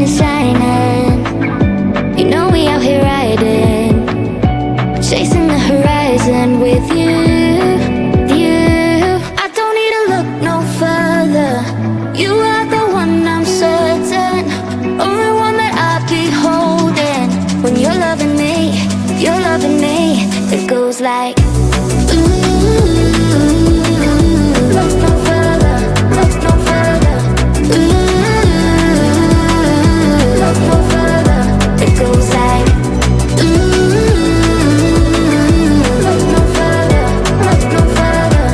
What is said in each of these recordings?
is shining. You know we out here riding, chasing the horizon with you. I don't need to look no further. You are the one, I'm certain. Only one that I'll be holding. When you're loving me, it goes like look no further, look no further. Look no further. It goes like look no further, look no further.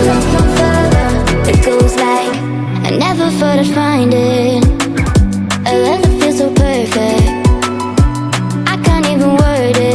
Look no further. It goes like I never thought I'd find it. A love that feels so perfect. I can't even word it.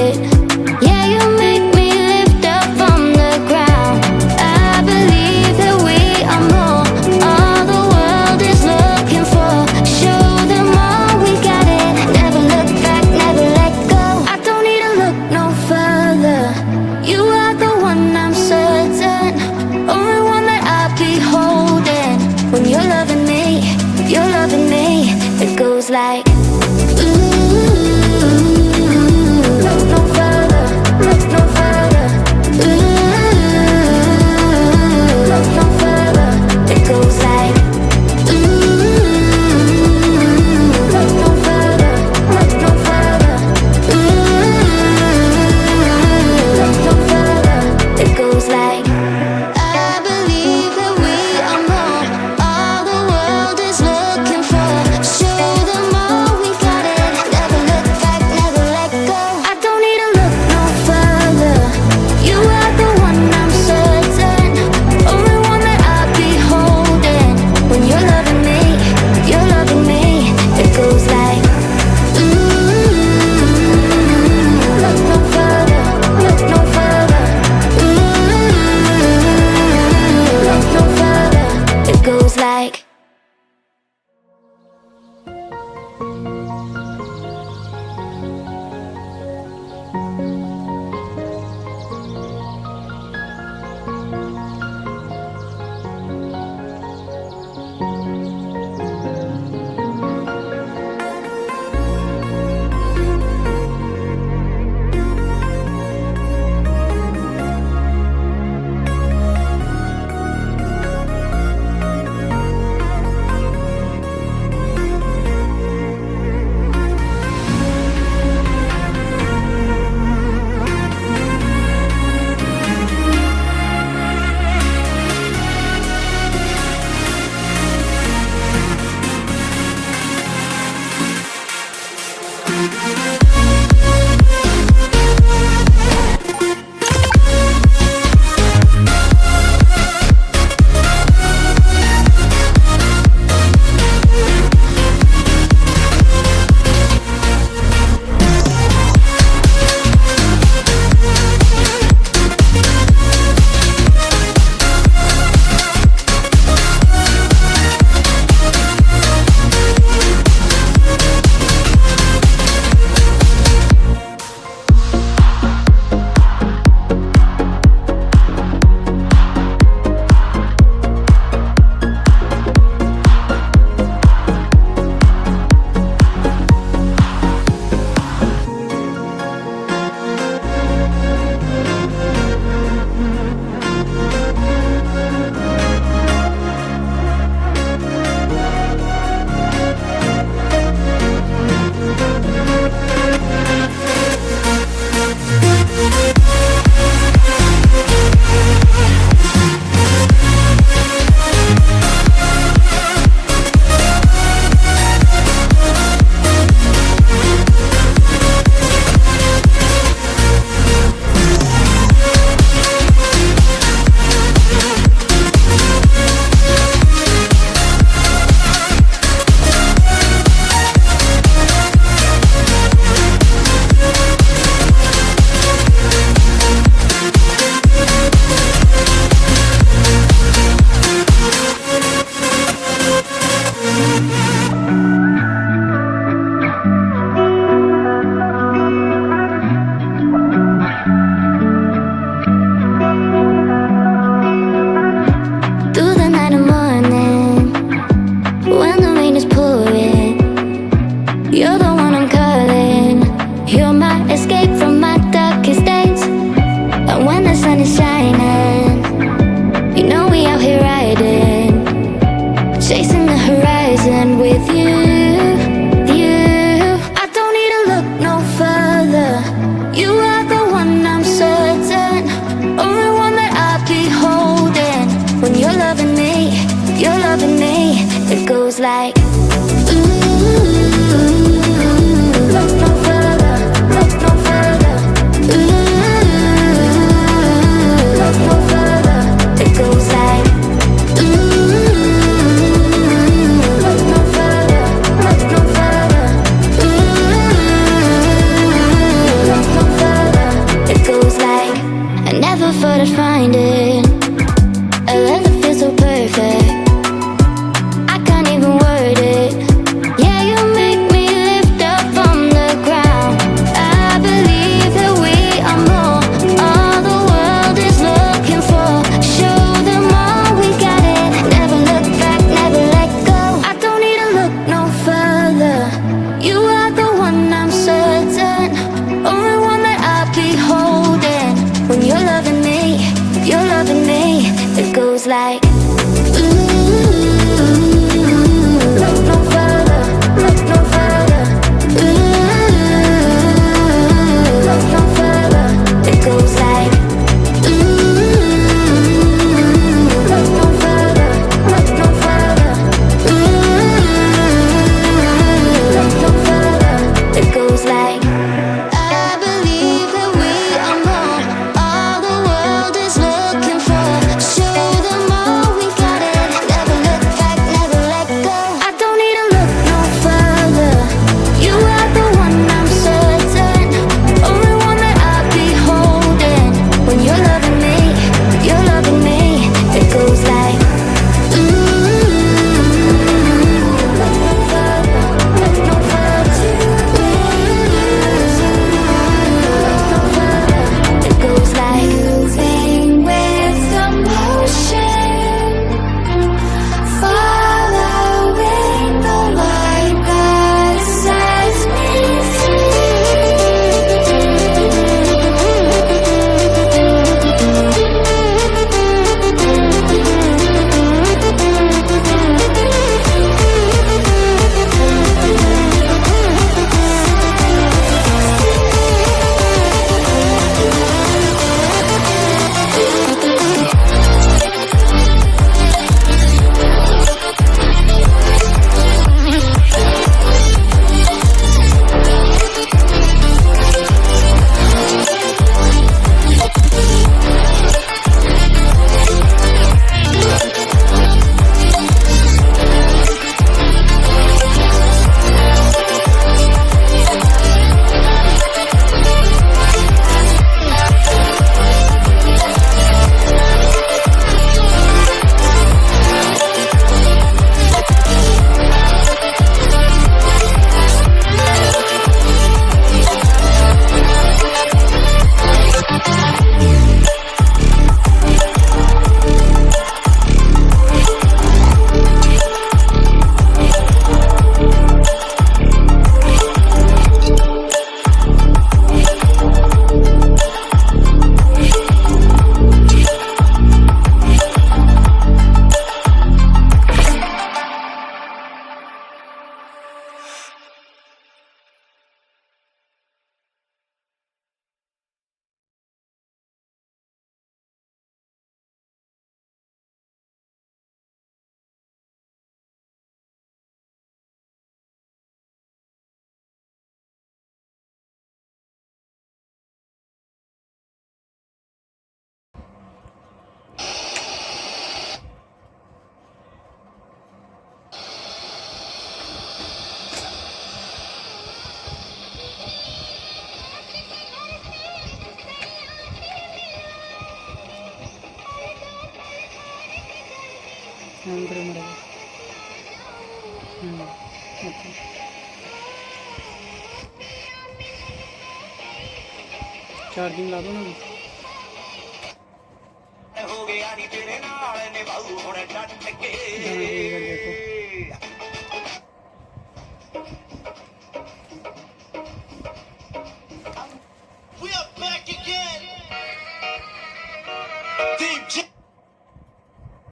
when the rain is pouring. You're the one I'm calling. You're my escape from my darkest days. And when the sun is shining, you know we out here riding, chasing the horizon with you. I don't need to look no further. You are the one I'm certain, only one that I'll be holding. When you're loving me, you're loving me. It goes like, look no further, look no further. Look no further. It goes like, look no further, look no further. Look no further. It goes like, I never thought I'd find it, a love that feels so perfect. I can't even word it. Yeah, you make me lift up from the ground. I believe that we are more, all the world is looking for. Show them all we got it. Never look back, never let go. I don't need to look no further. You are the one I'm certain, only one that I'll be holding. When you're loving me, you're loving me. It goes like, look no further, look no further. Look no further. It goes like, look no further, look no further. Look no further. It goes like, I believe that we are more, all the world is looking for. Show them all we got it. Never look back, never let go. I don't need to look no further. You are the one I'm certain, only one that I'll be holding. When you're loving me, you're loving me. It goes like, look no further, look no further. Look no further. It goes like, moving with the motion, following the light that sets me charging ला दो ना ਹੋ ਗਿਆ ਨੀ ਤੇਰੇ ਨਾਲ ਨਿਭਾਉ ਹੁਣ ਡਟ ਕੇ